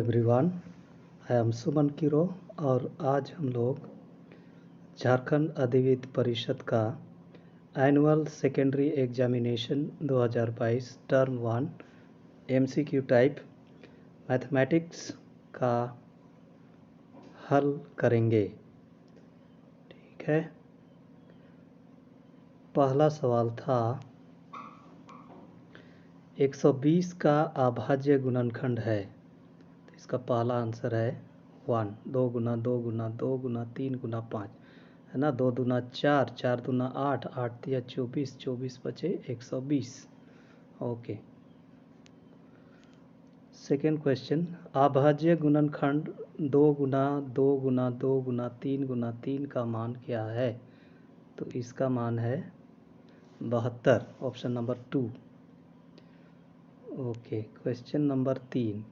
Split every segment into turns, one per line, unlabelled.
Everyone, I am Suman Kiro और आज हम लोग झारखंड अधिविद्य परिषद का annual secondary examination 2022 term 1 MCQ type mathematics का हल करेंगे। ठीक है, पहला सवाल था 120 का अभाज्य गुणनखंड है। इसका पहला आंसर है 1। 2 गुना 2 गुना 2 गुना 3 गुना 5 है ना। 2 दूना 4, 4 दूना 8, 8 तिया 24, 24 बचे 120। ओके, सेकेंड क्वेश्चन, अभाज्य गुणनखंड 2 गुना 2 गुना 2 गुना 3 गुना 3 का मान क्या है? तो इसका मान है 72, option number 2। Okay, question number 3,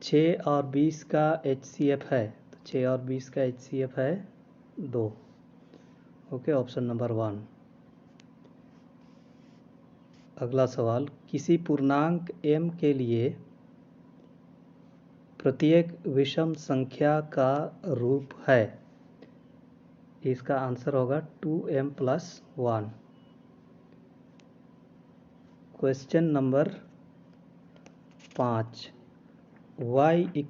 6 और 20 का HCF है। तो 6 और 20 का HCF है 2। Okay, option number 1। अगला सवाल, किसी पूर्णांक m के लिए प्रत्येक विषम संख्या का रूप है। इसका आंसर होगा 2m + 1। Question number 5, y =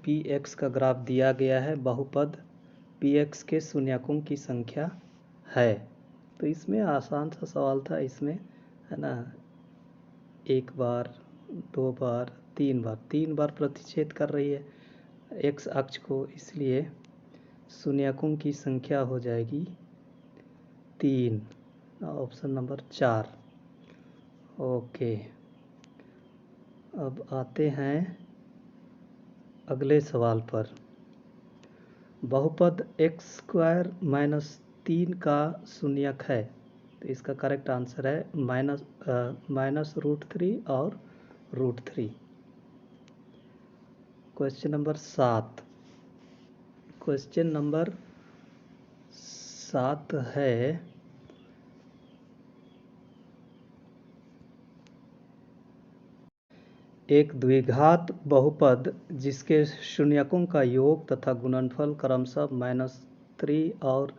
px का ग्राफ दिया गया है। बहुपद px के शून्यकों की संख्या है। तो इसमें आसान सा सवाल था, इसमें है ना, एक बार, दो बार, तीन बार प्रतिच्छेद कर रही है x अक्ष को, इसलिए शून्यकों की संख्या हो जाएगी 3, ऑप्शन नंबर 4। ओके, अब आते हैं अगले सवाल पर। बहुपद x² - 3 का शून्यक है। तो इसका करेक्ट आंसर है -√3 और √3। क्वेश्चन नंबर 7, क्वेश्चन नंबर 7 है एक द्विघात बहुपद जिसके शून्यकों का योग तथा गुणनफल क्रमशः -3 और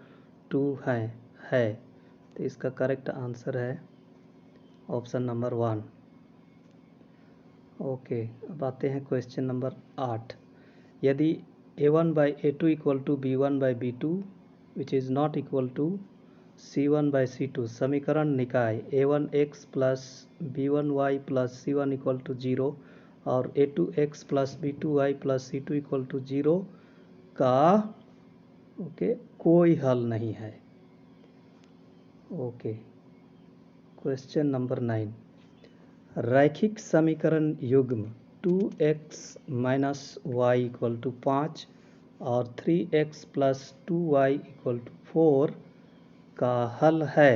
2 है। तो इसका करेक्ट आंसर है ऑप्शन नंबर 1। ओके, अब आते हैं क्वेश्चन नंबर 8। यदि a1/a2 = b1/b2 which is not equal to c1/c2, समीकरण निकाय a1x + b1y + c1 = 0 और a2x + b2y + c2 = 0 का कोई हल नहीं है। ओके, क्वेश्चन नंबर 9, रैखिक समीकरण युग्म 2x - y = 5 और 3x + 2y = 4 का हल है।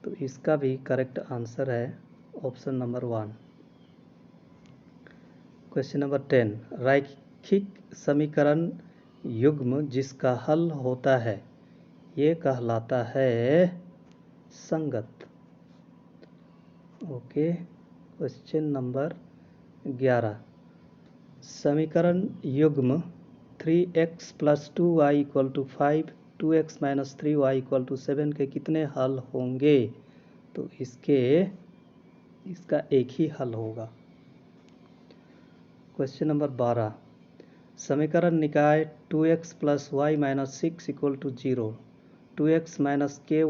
तो इसका भी करेक्ट आंसर है ऑप्शन नंबर 1। क्वेश्चन नंबर 10, रैखिक समीकरण युग्म जिसका हल होता है ये कहलाता है संगत। ओके, क्वेश्चन नंबर 11, समीकरण युग्म 3x + 2y = 5, 2x - 3y = 7 के कितने हल होंगे? तो इसका एक ही हल होगा। क्वेश्चन नंबर 12, समीकरण निकाय 2x + y - 6 = 0, 2x - ky -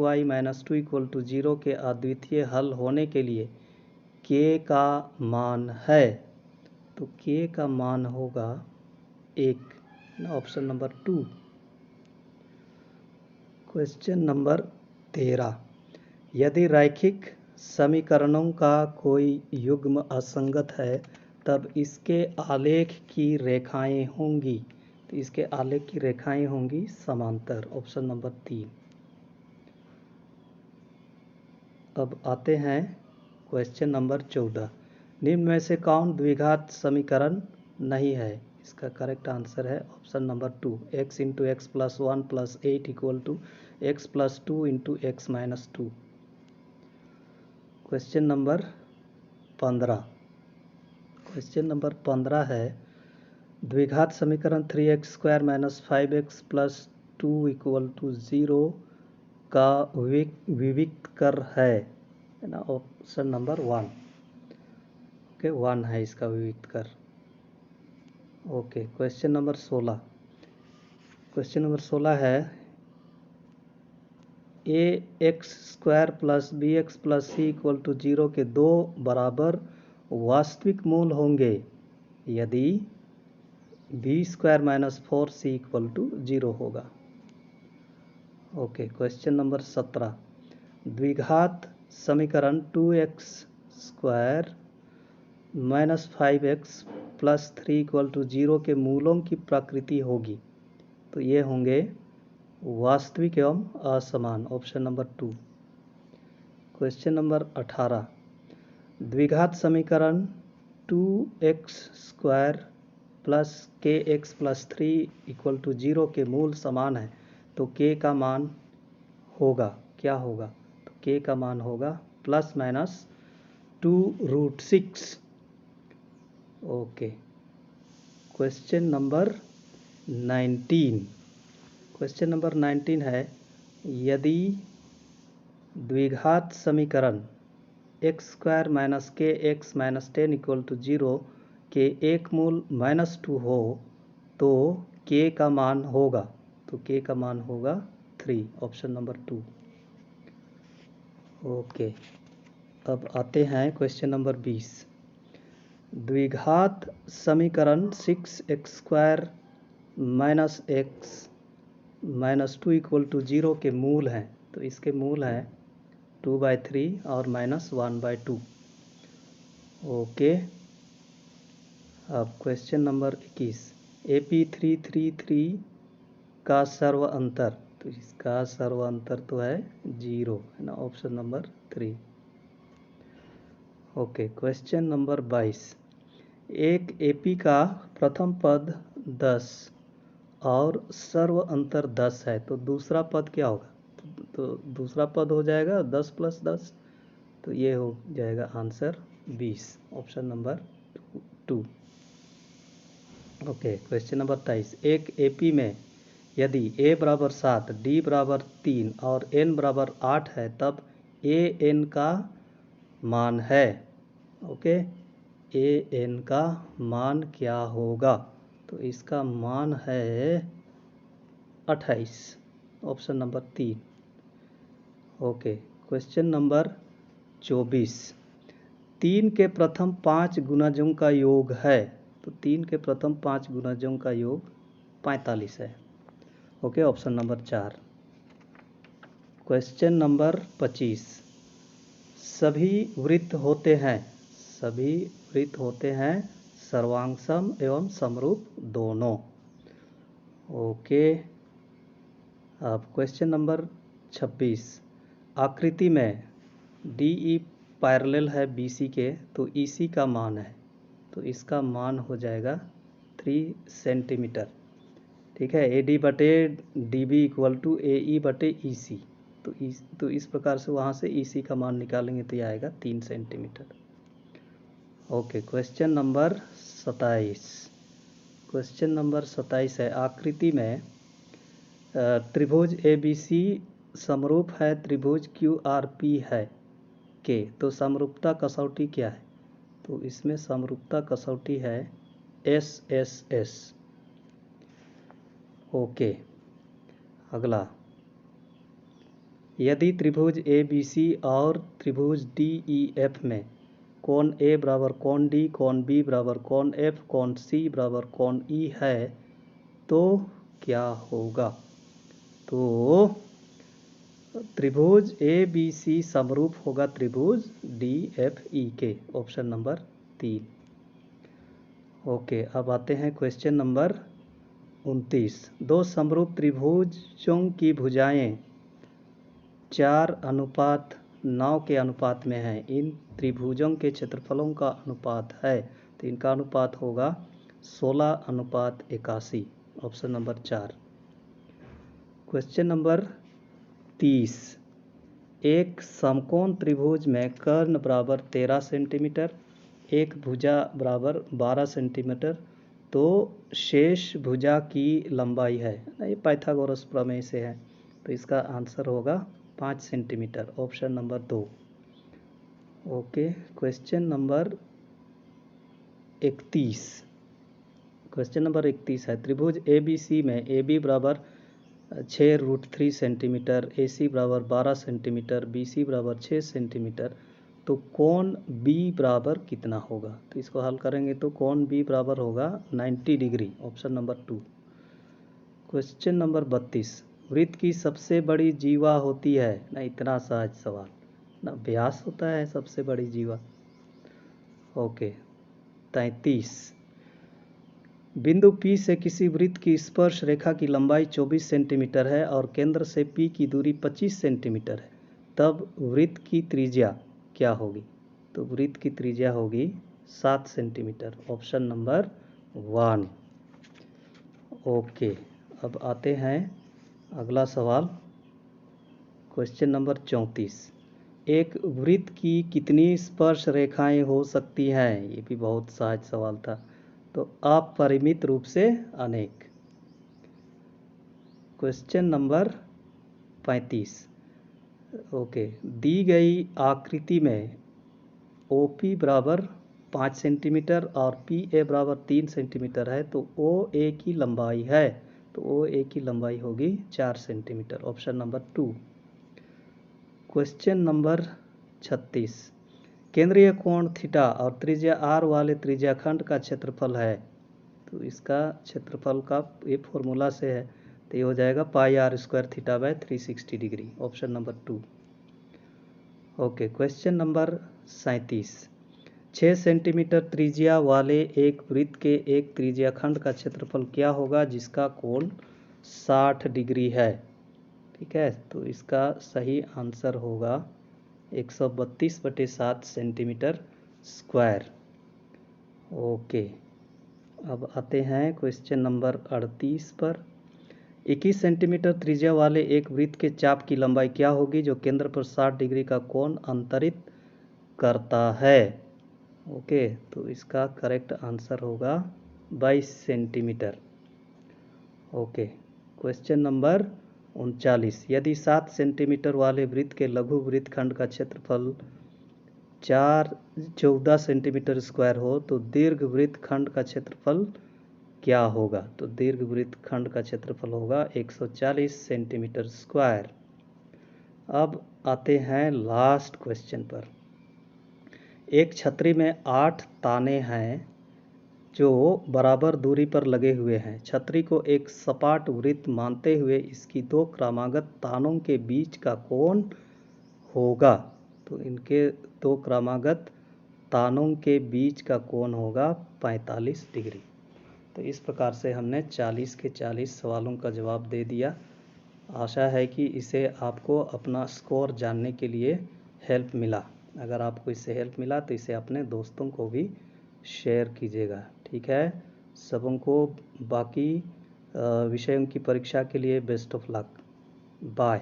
2 = 0 के अद्वितीय हल होने के लिए k का मान है। तो k का मान होगा 1, ऑप्शन नंबर 2। क्वेश्चन नंबर 13, यदि रैखिक समीकरणों का कोई युग्म असंगत है तब इसके आलेख की रेखाएं होंगी। तो इसके आलेख की रेखाएं होंगी समांतर, ऑप्शन नंबर 3। अब आते हैं क्वेश्चन नंबर 14, निम्न में से कौन द्विघात समीकरण नहीं है? इसका करेक्ट आंसर है option number 2, x × x + 1 + 8 = x + 2 × x - 2। Question number 15, question number 15 है द्विघात समीकरण 3x² - 5x + 2 = 0 का विविक्त कर है ना। ऑप्शन नंबर 1 ओके 1 है इसका विविक्त कर। ओके क्वेश्चन नंबर 16 है ax² + bx + c = 0 के दो बराबर वास्तविक मूल होंगे यदि b² - 4c = 0 होगा। ओके क्वेश्चन नंबर 17 द्विघात समीकरण 2x² - 5x + 3 = 0 के मूलों की प्रकृति होगी। तो ये होंगे वास्तविक एवं असमान। Option number 2। क्वेश्चन नंबर 18 द्विघात समीकरण 2x² + kx + 3 = 0 के मूल समान है तो k का मान होगा क्या होगा? तो k का मान होगा ±2√6। ओके क्वेश्चन नंबर 19 है यदि द्विघात समीकरण x² - kx - 10 = 0 के एक मूल -2 हो तो k का मान होगा। तो k का मान होगा 3। Option number 2। ओके अब आते हैं क्वेश्चन नंबर 20 द्विघात समीकरण 6x² - x - 2 = 0 के मूल हैं। तो इसके मूल हैं 2/3 और -1/2। ओके अब क्वेश्चन नंबर 21 AP333 का सर्व अंतर। तो इसका सर्व अंतर तो है 0 है ना। Option number 3। Okay question number 22 एक AP का प्रथम पद 10 और सर्व अंतर 10 है तो दूसरा पद क्या होगा? तो दूसरा पद हो जाएगा 10 + 10। तो ये हो जाएगा answer 20। Option number 2। Okay question number 23 एक AP में यदि a = 7 d = 3 और n = 8 है तब an का मान है। ओके an का मान क्या होगा? तो इसका मान है 28। Option number 3। Okay question number 24 3 के प्रथम 5 गुणजों का योग है। तो 3 के प्रथम 5 गुणजों का योग 45 है। Okay option number 4। Question number 25 सभी वृत्त होते हैं सर्वांगसम एवं समरूप दोनों। ओके अब क्वेश्चन नंबर 26 आकृति में DE पैरेलल है BC के तो EC का मान है। तो इसका मान हो जाएगा 3 सेंटीमीटर। ठीक है AD/DB = AE/EC। तो इस प्रकार से वहाँ से EC का मान निकालेंगे तो ये आएगा 3 सेंटीमीटर। ओके क्वेश्चन नंबर 27 है आकृति में त्रिभुज ABC समरूप है त्रिभुज QRP है के तो समरूपता कसौटी क्या है? तो इसमें समरूपता कसौटी है SSS। ओके अगला यदि त्रिभुज ABC और त्रिभुज DEF में कोण A = कोण D, कोण B = कोण F, कोण C = कोण E है तो क्या होगा? तो त्रिभुज ABC समरूप होगा त्रिभुज DFE के। Option number 3। ओके अब आते हैं क्वेश्चन नंबर 29 दो समरूप त्रिभुजों की भुजाएं 4:9 के अनुपात में है इन त्रिभुजों के क्षेत्रफलों का अनुपात है तो इनका अनुपात होगा 16:81। Option number 4। क्वेश्चन नंबर 30 एक समकोण त्रिभुज में कर्ण बराबर 13 सेंटीमीटर एक भुजा बराबर 12 सेंटीमीटर तो शेष भुजा की लंबाई है ना, ये पाइथागोरस प्रमेय से है, तो इसका आंसर होगा 5 centimetre, option number 2। Okay, question number 31। Question number 31 है, त्रिभुज ABC में AB बराबर 6√3 सेंटीमीटर, AC बराबर 12 सेंटीमीटर, BC बराबर 6 सेंटीमीटर, तो कोण B बराबर कितना होगा? तो इसको हल करेंगे तो कोण B बराबर होगा 90 degree, option number 2। Question number 32, वृत्त की सबसे बड़ी जीवा होती है ना, इतना सहज सवाल ना, व्यास होता है सबसे बड़ी जीवा। ओके, 33, बिंदु P से किसी वृत्त की स्पर्श रेखा की लंबाई 24 सेंटीमीटर है और केंद्र से P की दूरी 25 सेंटीमीटर है, तब वृत्त की त्रिज्या क्या होगी? तो वृत्त की त्रिज्या होगी 7 सेंटीमीटर, ऑप्शन नंबर 1। ओके, अब आते हैं अगला सवाल, क्वेश्चन नंबर 34, एक वृत्त की कितनी स्पर्श रेखाएं हो सकती हैं? ये भी बहुत सहज सवाल था, तो अपरिमित रूप से अनेक। क्वेश्चन नंबर 35, ओके, दी गई आकृति में OP बराबर 5 सेंटीमीटर और PA बराबर 3 सेंटीमीटर है, तो OA की लंबाई है, तो OA की लंबाई होगी 4 centimetre, option number 2। Question number 36, केंद्रीय कोण थीटा और त्रिज्या r वाले त्रिज्याखंड का क्षेत्रफल है, तो इसका क्षेत्रफल का ये फॉर्मूला से है, तो ये हो जाएगा πr² theta by 360 degree, option number 2। Okay, question number 37, 6 centimetre त्रिज्या वाले एक वृत्त के एक त्रिज्याखंड का क्षेत्रफल क्या होगा जिसका कोण 60 डिग्री है? ठीक है, तो इसका सही आंसर होगा 132/7 सेंटीमीटर स्क्वायर। ओके, अब आते हैं क्वेश्चन नंबर 38 पर, 21 सेंटीमीटर त्रिज्या वाले एक वृत्त के चाप की लंबाई क्या होगी जो केंद्र पर 60 डिग्री का कोण अंतरित करता है? ओके, तो इसका करेक्ट आंसर होगा 22 सेंटीमीटर। ओके, क्वेश्चन नंबर 39, यदि 7 सेंटीमीटर वाले वृत्त के लघु वृत्तखंड का क्षेत्रफल 14 सेंटीमीटर स्क्वायर हो तो दीर्घ वृत्तखंड का क्षेत्रफल क्या होगा? तो दीर्घ वृत्तखंड का क्षेत्रफल होगा 140 सेंटीमीटर स्क्वायर। अब आते हैं लास्ट क्वेश्चन पर, एक छतरी में 8 ताने हैं जो बराबर दूरी पर लगे हुए हैं, छतरी को एक सपाट वृत्त मानते हुए इसकी 2 क्रमागत तानों के बीच का कोण होगा, तो इनके 2 क्रमागत तानों के बीच का कोण होगा 45 डिग्री। तो इस प्रकार से हमने 40 के 40 सवालों का जवाब दे दिया। आशा है कि इसे आपको अपना स्कोर जानने के लिए हेल्प मिला। अगर आपको इससे हेल्प मिला तो इसे अपने दोस्तों को भी शेयर कीजिएगा। ठीक है, सबों को बाकी विषयों की परीक्षा के लिए बेस्ट ऑफ लक। बाय।